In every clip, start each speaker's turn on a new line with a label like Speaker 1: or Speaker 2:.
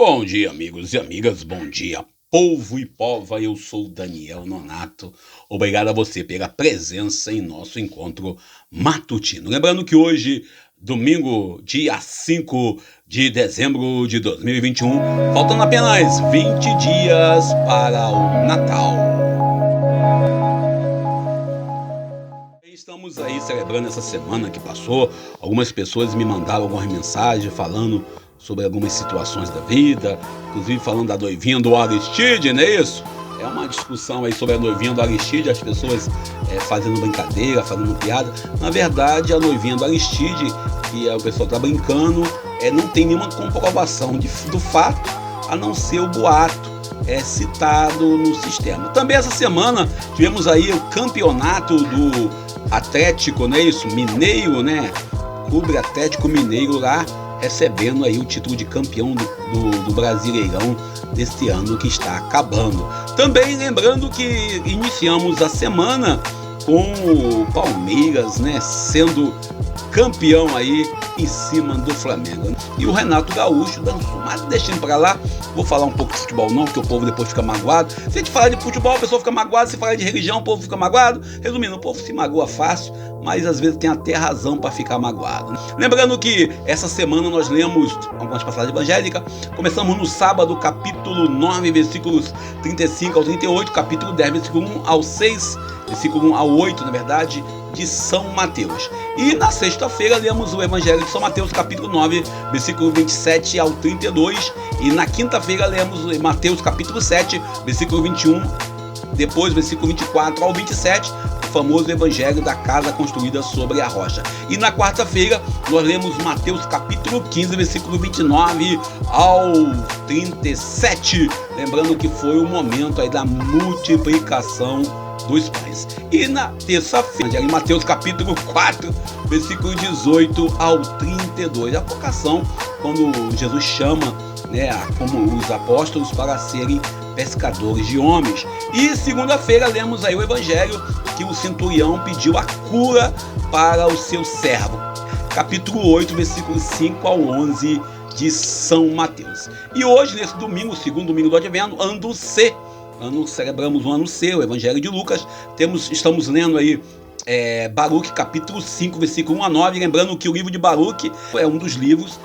Speaker 1: Bom dia, amigos e amigas, bom dia, povo e pova. Eu sou Daniel Nonato. Obrigado a você pela presença em nosso encontro matutino. Lembrando que hoje, domingo, dia 5 de dezembro de 2021, faltando apenas 20 dias para o Natal. Estamos aí celebrando essa semana que passou. Algumas pessoas me mandaram algumas mensagens falando sobre algumas situações da vida, inclusive falando da noivinha do Aristide, não é isso? É uma discussão aí sobre a noivinha do Aristide, as pessoas fazendo brincadeira, fazendo piada. Na verdade, a noivinha do Aristide, que o pessoal está brincando, não tem nenhuma comprovação do fato, a não ser o boato citado no sistema. Também essa semana tivemos aí o campeonato do Atlético, não é isso? Mineiro, né? Clube Atlético Mineiro lá, recebendo aí o título de campeão do Brasileirão deste ano que está acabando. Também lembrando que iniciamos a semana com o Palmeiras, né, sendo campeão aí em cima do Flamengo. E o Renato Gaúcho dançou. Mas deixando pra lá, vou falar um pouco de futebol não, porque o povo depois fica magoado. Se a gente falar de futebol, a pessoa fica magoada. Se falar de religião, o povo fica magoado. Resumindo, o povo se magoa fácil, mas às vezes tem até razão para ficar magoado, né? Lembrando que essa semana nós lemos algumas passagens evangélicas. Começamos no sábado, capítulo 9, versículos 35 ao 38, capítulo 10, versículo 1 ao 6, versículo 1 ao 8, na verdade, de São Mateus. E na sexta-feira lemos o Evangelho de São Mateus, capítulo 9, versículo 27 ao 32. E na quinta-feira lemos Mateus, capítulo 7, versículo 21, depois versículo 24 ao 27, o famoso Evangelho da casa construída sobre a rocha. E na quarta-feira nós lemos Mateus, capítulo 15, versículo 29 ao 37, lembrando que foi o momento aí da multiplicação dos pães. E na terça-feira, em Mateus capítulo 4, versículo 18 ao 32, a vocação, quando Jesus chama, né, como os apóstolos para serem pescadores de homens. E segunda-feira lemos aí o evangelho que o centurião pediu a cura para o seu servo. Capítulo 8, versículos 5 ao 11 de São Mateus. E hoje, nesse domingo, segundo domingo do Advento, celebramos o ano C, o Evangelho de Lucas. Estamos lendo aí Baruque, capítulo 5, versículo 1 a 9. Lembrando que o livro de Baruque é um dos livros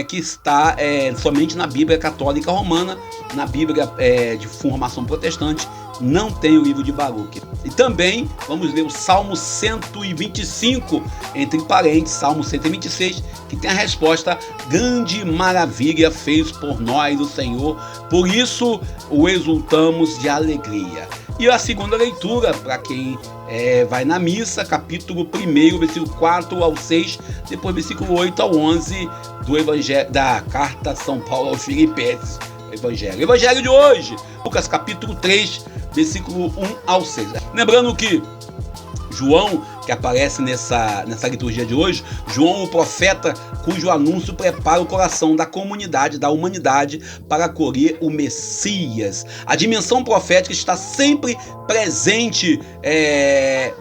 Speaker 1: que está somente na Bíblia Católica Romana. Na Bíblia de formação protestante não tem o livro de Baruque. E também vamos ler o Salmo 125, entre parênteses, Salmo 126, que tem a resposta: grande maravilha fez por nós o Senhor, por isso o exultamos de alegria. E a segunda leitura, para quem vai na missa, capítulo 1, versículo 4 ao 6, depois versículo 8 ao 11 do Evangelho, da carta São Paulo aos Filipenses. Evangelho de hoje, Lucas capítulo 3, versículo 1 ao 6. Lembrando que João, que aparece nessa liturgia de hoje, João, o profeta, cujo anúncio prepara o coração da comunidade, da humanidade, para acolher o Messias. A dimensão profética está sempre presente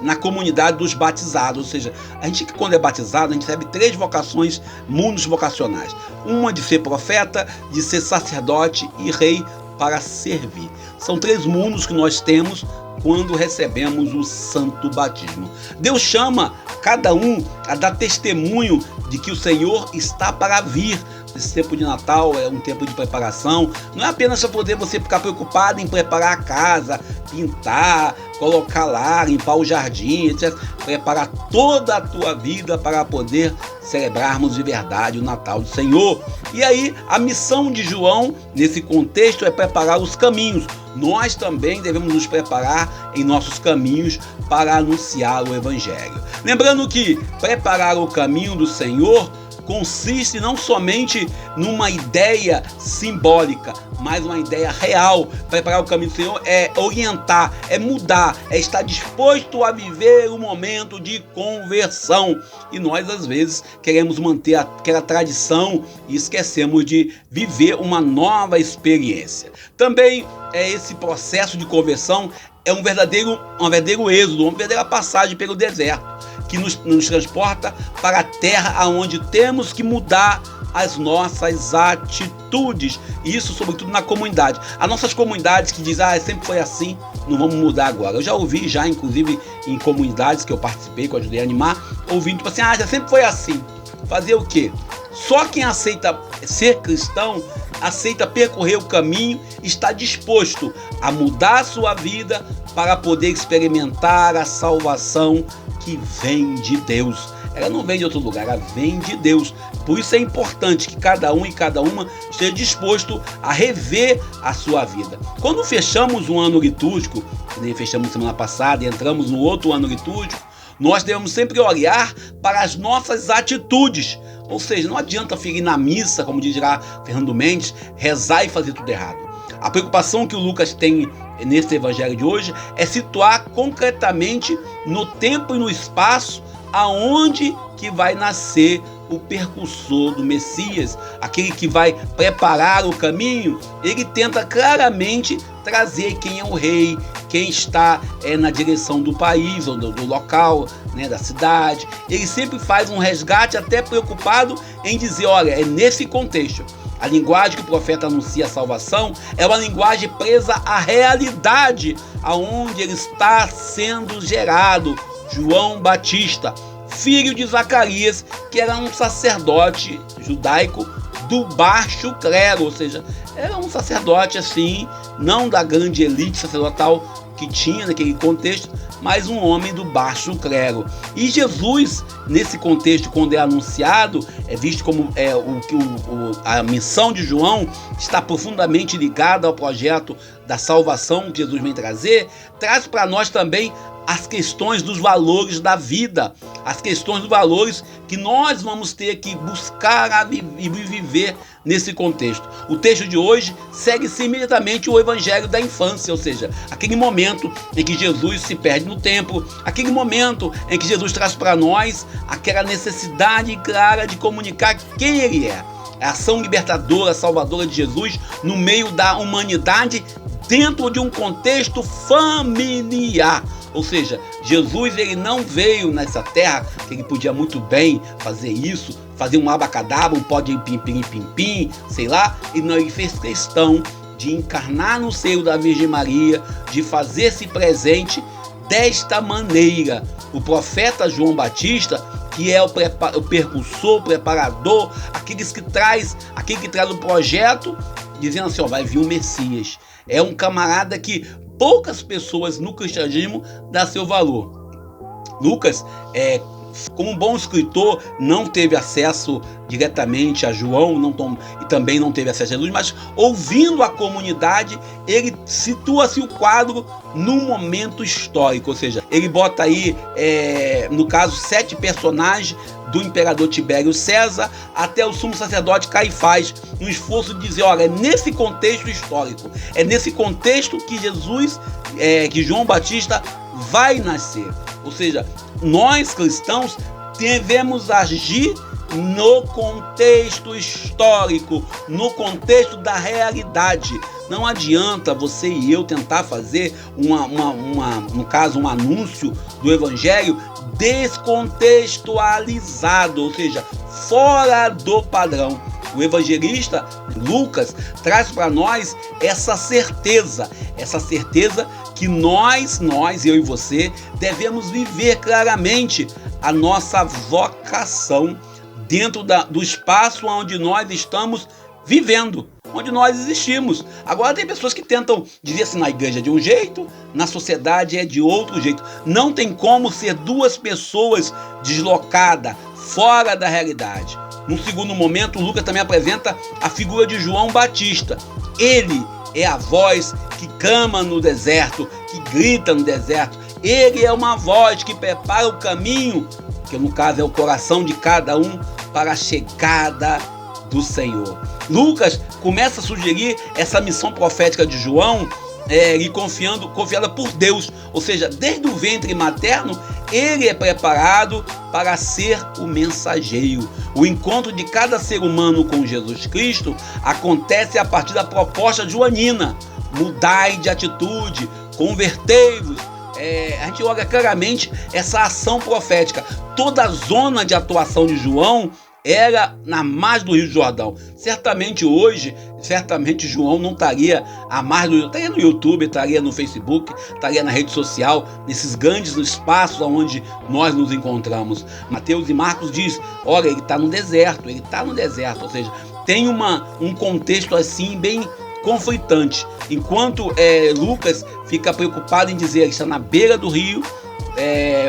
Speaker 1: na comunidade dos batizados, ou seja, a gente que quando é batizado, a gente recebe 3 vocações, mundos vocacionais. Uma de ser profeta, de ser sacerdote e rei para servir. São 3 mundos que nós temos quando recebemos o santo batismo. Deus chama cada um a dar testemunho de que o Senhor está para vir. Esse tempo de Natal é um tempo de preparação. Não é apenas para poder você ficar preocupado em preparar a casa, pintar, colocar lá, limpar o jardim, etc. Preparar toda a tua vida para poder celebrarmos de verdade o Natal do Senhor. E aí, a missão de João, nesse contexto, é preparar os caminhos. Nós também devemos nos preparar em nossos caminhos para anunciar o Evangelho. Lembrando que preparar o caminho do Senhor consiste não somente numa ideia simbólica, mas uma ideia real. Preparar o caminho do Senhor é orientar, é mudar, é estar disposto a viver um momento de conversão. E nós, às vezes, queremos manter aquela tradição e esquecemos de viver uma nova experiência. Também esse processo de conversão é um verdadeiro êxodo, uma verdadeira passagem pelo deserto, que nos transporta para a terra onde temos que mudar as nossas atitudes. Isso, sobretudo, na comunidade. As nossas comunidades que dizem, sempre foi assim, não vamos mudar agora. Eu já ouvi, inclusive, em comunidades que eu participei, que eu ajudei a animar, ouvindo, tipo assim, já sempre foi assim. Fazer o quê? Só quem aceita ser cristão, aceita percorrer o caminho, está disposto a mudar a sua vida para poder experimentar a salvação que vem de Deus. Ela não vem de outro lugar, ela vem de Deus. Por isso é importante que cada um e cada uma esteja disposto a rever a sua vida. Quando fechamos um ano litúrgico, que nem fechamos semana passada e entramos no outro ano litúrgico, nós devemos sempre olhar para as nossas atitudes. Ou seja, não adianta ficar na missa, como diz lá Fernando Mendes, rezar e fazer tudo errado. A preocupação que o Lucas tem nesse evangelho de hoje é situar concretamente no tempo e no espaço aonde que vai nascer o percursor do Messias, aquele que vai preparar o caminho. Ele tenta claramente trazer quem é o rei, quem está na direção do país ou do local, da cidade. Ele sempre faz um resgate, até preocupado em dizer, olha, é nesse contexto. A linguagem que o profeta anuncia a salvação é uma linguagem presa à realidade aonde ele está sendo gerado. João Batista, filho de Zacarias, que era um sacerdote judaico do baixo clero, ou seja, era um sacerdote assim, não da grande elite sacerdotal que tinha naquele contexto, mas um homem do baixo clero. E Jesus, nesse contexto, quando é anunciado, é visto como a missão de João está profundamente ligada ao projeto da salvação que Jesus vem trazer, traz para nós também as questões dos valores da vida, as questões dos valores que nós vamos ter que buscar e viver nesse contexto. O texto de hoje segue-se imediatamente o evangelho da infância, ou seja, aquele momento em que Jesus se perde no templo, aquele momento em que Jesus traz para nós aquela necessidade clara de comunicar quem ele é. A ação libertadora, salvadora de Jesus no meio da humanidade dentro de um contexto familiar. Ou seja, Jesus ele não veio nessa terra, que ele podia muito bem fazer isso, fazer um abacadabra, um pó de pim-pim, sei lá, e não, ele fez questão de encarnar no seio da Virgem Maria, de fazer-se presente desta maneira. O profeta João Batista, que é o percursor, o preparador, aquele que traz o projeto, dizendo assim, vai vir o Messias. É um camarada que poucas pessoas no cristianismo dão seu valor. Lucas, como um bom escritor, não teve acesso diretamente a João e também não teve acesso a Jesus, mas ouvindo a comunidade, ele situa-se o quadro num momento histórico, ou seja, ele bota aí, no caso, 7 personagens, do imperador Tibério César até o sumo sacerdote Caifás, no esforço de dizer, olha, é nesse contexto histórico, é nesse contexto que que João Batista vai nascer. Ou seja, nós cristãos devemos agir no contexto histórico, no contexto da realidade. Não adianta você e eu tentar fazer no caso, um anúncio do evangelho descontextualizado, ou seja, fora do padrão. O evangelista Lucas traz para nós essa certeza que nós, eu e você, devemos viver claramente a nossa vocação dentro do espaço onde nós estamos vivendo, onde nós existimos. Agora tem pessoas que tentam dizer assim, na igreja é de um jeito, na sociedade é de outro jeito. Não tem como ser duas pessoas deslocadas, fora da realidade. Num segundo momento, Lucas também apresenta a figura de João Batista. Ele é a voz que clama no deserto, que grita no deserto. Ele é uma voz que prepara o caminho, que no caso é o coração de cada um, para a chegada do Senhor. Lucas começa a sugerir essa missão profética de João, confiada por Deus, ou seja, desde o ventre materno, ele é preparado para ser o mensageiro. O encontro de cada ser humano com Jesus Cristo acontece a partir da proposta joanina: mudai de atitude, convertei-vos. A gente olha claramente essa ação profética. Toda a zona de atuação de João era na margem do Rio Jordão. Certamente hoje, João não estaria à margem do Rio, estaria no YouTube, estaria no Facebook, estaria na rede social, nesses grandes espaços onde nós nos encontramos. Mateus e Marcos diz, olha, ele está no deserto, ou seja, tem um contexto assim bem conflitante. Enquanto Lucas fica preocupado em dizer que está na beira do rio,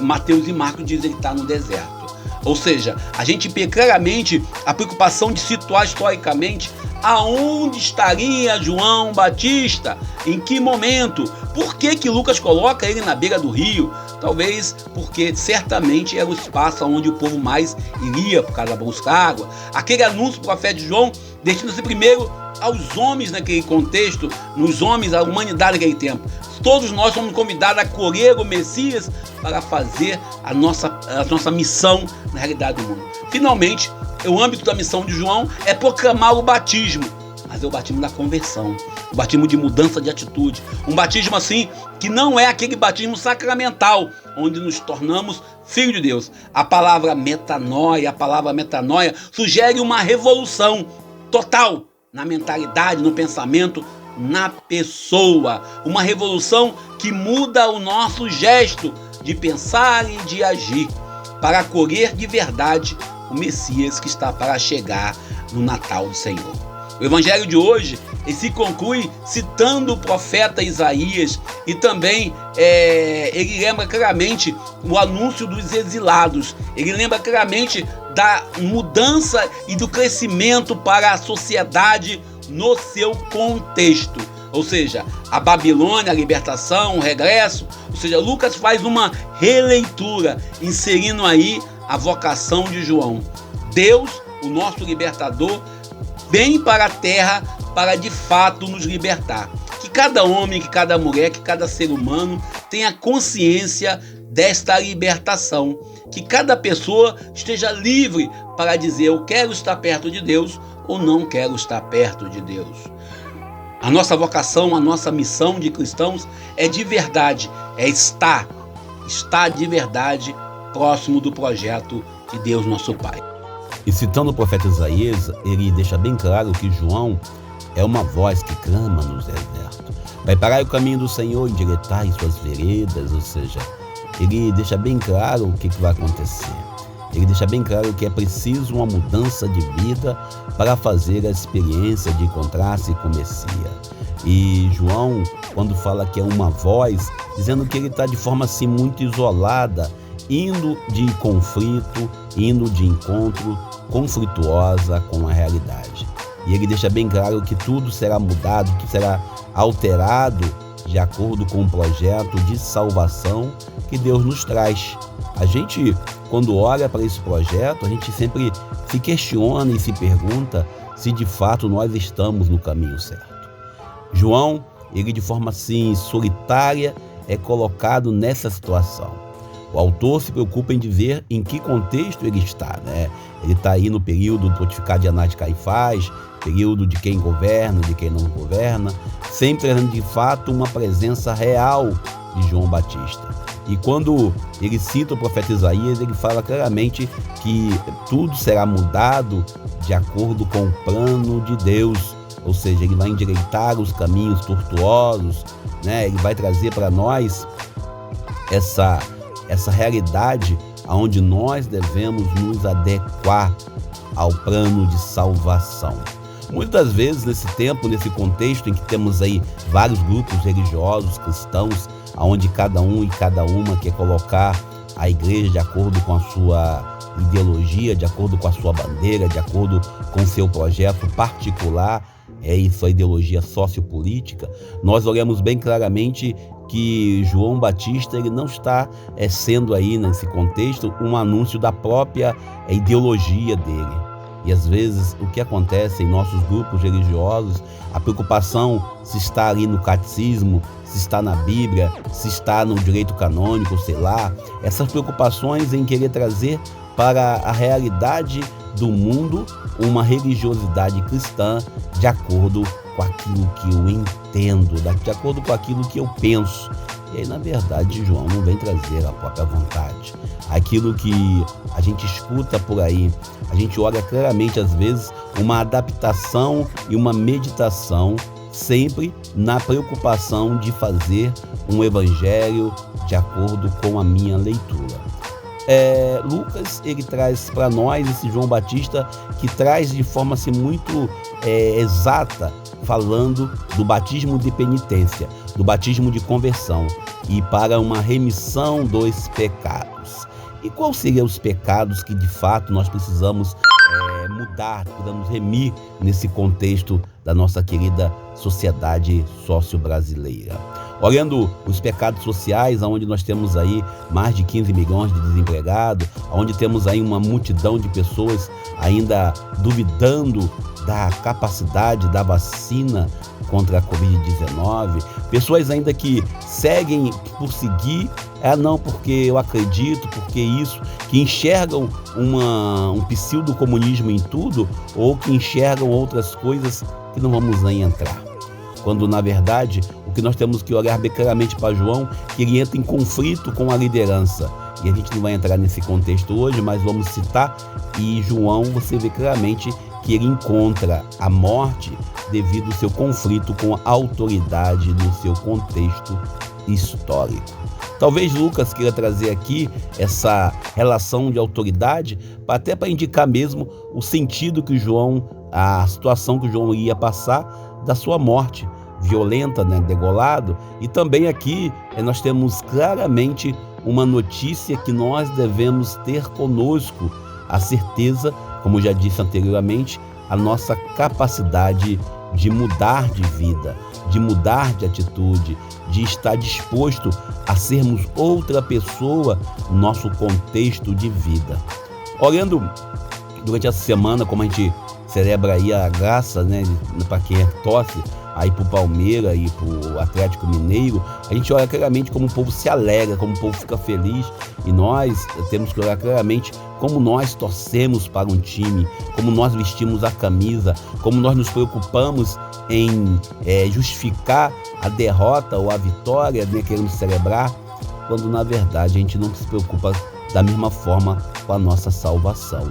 Speaker 1: Mateus e Marcos dizem que ele está no deserto. Ou seja, a gente vê claramente a preocupação de situar historicamente aonde estaria João Batista, em que momento, por que Lucas coloca ele na beira do rio? Talvez porque certamente era o espaço onde o povo mais iria por causa da buscar água. Aquele anúncio profético de João destina-se primeiro aos homens naquele contexto, nos homens, a humanidade naquele tempo. Todos nós somos convidados a colher o Messias para fazer a nossa missão na realidade do mundo. Finalmente, o âmbito da missão de João é proclamar o batismo, mas é o batismo da conversão, o batismo de mudança de atitude, um batismo assim que não é aquele batismo sacramental, onde nos tornamos filhos de Deus. A palavra metanoia sugere uma revolução total na mentalidade, no pensamento, na pessoa, uma revolução que muda o nosso gesto de pensar e de agir para acolher de verdade o Messias que está para chegar no Natal do Senhor. O evangelho de hoje se conclui citando o profeta Isaías e também ele lembra claramente o anúncio dos exilados, ele lembra claramente da mudança e do crescimento para a sociedade no seu contexto, ou seja, a Babilônia, a libertação, o regresso. Ou seja, Lucas faz uma releitura, inserindo aí a vocação de João. Deus, o nosso libertador, vem para a terra para de fato nos libertar. Que cada homem, que cada mulher, que cada ser humano tenha consciência desta libertação. Que cada pessoa esteja livre para dizer eu quero estar perto de Deus ou não quero estar perto de Deus. A nossa vocação, a nossa missão de cristãos é de verdade, é estar de verdade próximo do projeto de Deus nosso Pai.
Speaker 2: E citando o profeta Isaías, ele deixa bem claro que João é uma voz que clama no deserto. Preparai o caminho do Senhor, endireitai suas veredas, ou seja, ele deixa bem claro o que vai acontecer. Ele deixa bem claro que é preciso uma mudança de vida para fazer a experiência de encontrar-se com o Messias. E João, quando fala que é uma voz, dizendo que ele está de forma assim muito isolada, indo de conflito, indo de encontro conflituosa com a realidade. E ele deixa bem claro que tudo será mudado, tudo será alterado de acordo com o projeto de salvação que Deus nos traz. A gente, quando olha para esse projeto, a gente sempre se questiona e se pergunta se de fato nós estamos no caminho certo. João, ele de forma assim solitária é colocado nessa situação. O autor se preocupa em dizer em que contexto ele está, né? Ele está aí no período do pontificado de Anás de Caifás, período de quem governa, de quem não governa, sempre trazendo de fato uma presença real de João Batista. E quando ele cita o profeta Isaías, ele fala claramente que tudo será mudado de acordo com o plano de Deus, ou seja, ele vai endireitar os caminhos tortuosos, né? Ele vai trazer para nós essa realidade onde nós devemos nos adequar ao plano de salvação. Muitas vezes nesse tempo, nesse contexto em que temos aí vários grupos religiosos, cristãos, onde cada um e cada uma quer colocar a igreja de acordo com a sua ideologia, de acordo com a sua bandeira, de acordo com o seu projeto particular, é isso, a ideologia sociopolítica, nós olhamos bem claramente que João Batista ele não está sendo aí nesse contexto um anúncio da própria ideologia dele. E às vezes o que acontece em nossos grupos religiosos, a preocupação se está ali no catecismo, se está na Bíblia, se está no direito canônico, sei lá, essas preocupações em querer trazer para a realidade do mundo uma religiosidade cristã de acordo com aquilo que eu entendo, de acordo com aquilo que eu penso. E aí, na verdade, João não vem trazer a própria vontade. aquilo que a gente escuta por aí. A gente olha claramente, às vezes, uma adaptação e uma meditação, sempre na preocupação de fazer um evangelho de acordo com a minha leitura. Lucas, ele traz para nós esse João Batista que traz de forma assim, muito exata, falando do batismo de penitência, do batismo de conversão e para uma remissão dos pecados. E quais seriam os pecados que de fato nós precisamos mudar, precisamos remir nesse contexto da nossa querida sociedade sócio-brasileira? Olhando os pecados sociais, onde nós temos aí mais de 15 milhões de desempregados, onde temos aí uma multidão de pessoas ainda duvidando da capacidade da vacina contra a Covid-19, pessoas ainda que seguem por seguir, não porque eu acredito, porque isso, que enxergam um pseudo-comunismo em tudo, ou que enxergam outras coisas que não vamos nem entrar. Quando, na verdade, o que nós temos que olhar bem claramente para João, que ele entra em conflito com a liderança. E a gente não vai entrar nesse contexto hoje, mas vamos citar, e João, você vê claramente que ele encontra a morte devido ao seu conflito com a autoridade no seu contexto histórico. Talvez Lucas queira trazer aqui essa relação de autoridade, até para indicar mesmo o sentido que João, a situação que João ia passar da sua morte violenta, degolado. E também aqui nós temos claramente uma notícia que nós devemos ter conosco, a certeza, como já disse anteriormente, a nossa capacidade de mudar de vida, de mudar de atitude, de estar disposto a sermos outra pessoa no nosso contexto de vida. Olhando durante essa semana, como a gente celebra aí a graça, para quem torce aí pro Palmeiras e pro Atlético Mineiro, a gente olha claramente como o povo se alegra, como o povo fica feliz, e nós temos que olhar claramente como nós torcemos para um time, como nós vestimos a camisa, como nós nos preocupamos em justificar a derrota ou a vitória, querendo celebrar, quando na verdade a gente não se preocupa da mesma forma com a nossa salvação.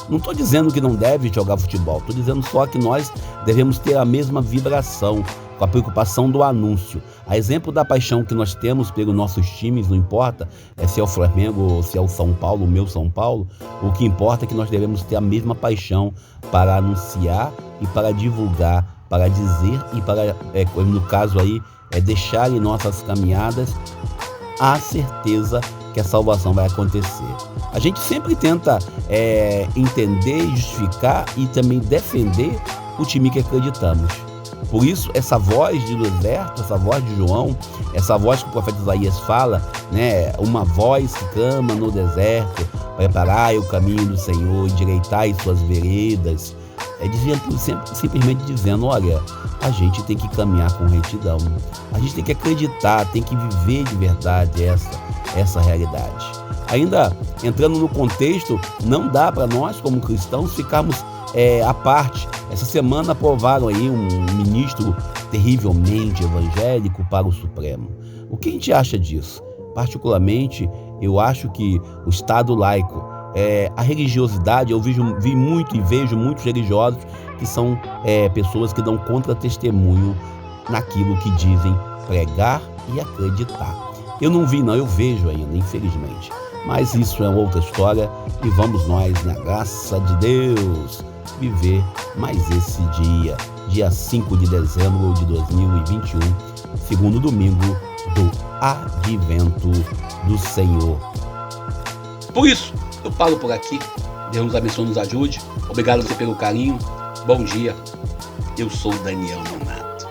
Speaker 2: Não estou dizendo que não deve jogar futebol, estou dizendo só que nós devemos ter a mesma vibração, com a preocupação do anúncio. A exemplo da paixão que nós temos pelos nossos times, não importa se é o Flamengo ou se é o São Paulo, o meu São Paulo, o que importa é que nós devemos ter a mesma paixão para anunciar e para divulgar, para dizer e para, no caso aí, deixar em nossas caminhadas a certeza que a salvação vai acontecer. A gente sempre tenta entender, justificar e também defender o time que acreditamos. Por isso, essa voz do deserto, essa voz de João, essa voz que o profeta Isaías fala, uma voz que clama no deserto, preparai o caminho do Senhor, endireitai suas veredas, simplesmente dizendo, olha, a gente tem que caminhar com retidão, a gente tem que acreditar, tem que viver de verdade essa realidade. Ainda entrando no contexto, não dá para nós como cristãos ficarmos à parte. Essa semana aprovaram aí um ministro terrivelmente evangélico para o Supremo. O que a gente acha disso? Particularmente, eu acho que o Estado laico, a religiosidade, eu vi muito e vejo muitos religiosos que são pessoas que dão contra-testemunho naquilo que dizem pregar e acreditar. Eu não vi, não, eu vejo ainda, infelizmente. Mas isso é outra história e vamos nós, na graça de Deus, viver mais esse dia 5 de dezembro de 2021, segundo domingo do Advento do Senhor.
Speaker 1: Por isso, eu paro por aqui. Deus nos abençoe, nos ajude. Obrigado a você pelo carinho. Bom dia. Eu sou Daniel Nonato.